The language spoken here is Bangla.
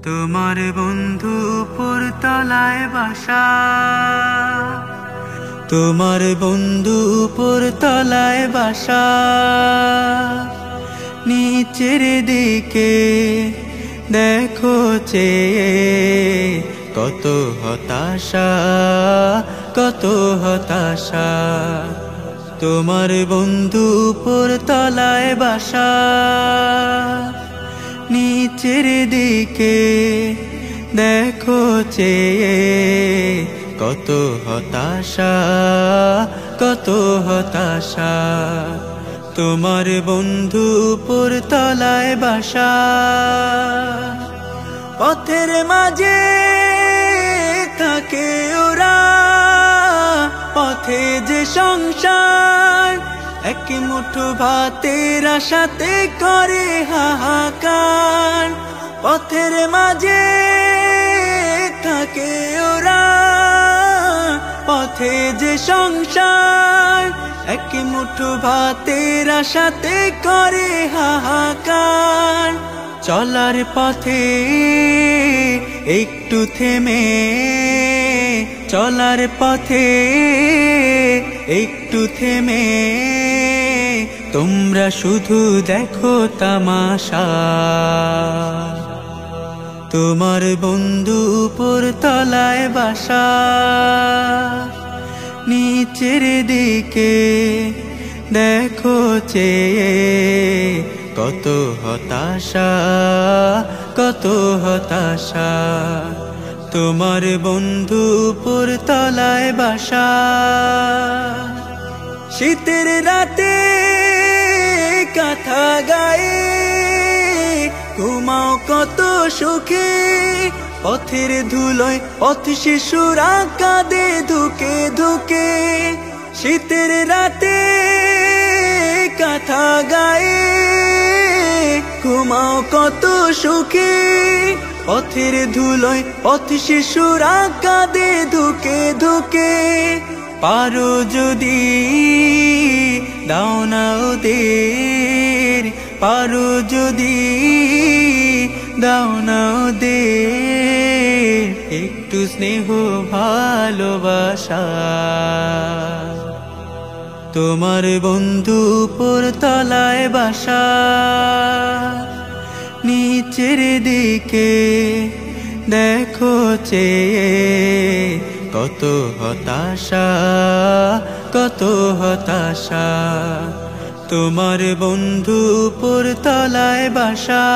তোমার বন্ধু উপর তলায় বাসা, তোমার বন্ধু উপর তলায় বাসা, নিচের দিকে দেখো চেয়ে কত হতাশা, কত হতাশা। তোমার বন্ধু উপর তলায় বাসা, নিচের দিকে দেখো চেয়ে কত হতাশা, কত হতাশা। তোমার বন্ধু উপর তলায় বাসা, পথের মাঝে থাকে ওরা, পথে যে সংসার, এক মুঠো ভাতের আশাতে করে হাহাকার। পথের মাঝে থাকে ওরা, পথে যে সংসার, এক মুঠো ভাতের আশাতে করে হাহাকার। চলার পথে একটু থেমে, চলার পথে একটু থেমে তোমরা শুধু দেখো তামাশা। তোমার বন্ধু উপর তলায় বাসা, নিচের দিকে দেখো চেয়ে কত হতাশা, কত হতাশা। তোমার বন্ধু উপর তলায় বাসা, শীতের রাতে কাঁথা গায়ে ঘুমাও কত সুখে, পথের ধুলোয় পথ শিশুরা কাঁদে ধুকে ধুকে। শীতের রাতে কাঁথা গায়ে ঘুমাও কত সুখে, পথের ধুলোয় পথ শিশুরা কাঁদে ধুকে ধুকে। পারো যদি দাও না ওদের, পারো যদি দাও না ওদের একটু স্নেহ ভালোবাসা। তোমার বন্ধু উপর তলায় বাসা, নিচের দিকে দেখো চেয়ে কত হতাশা, কত হতাশা। তোমার বন্ধু উপর তলায় বাসা।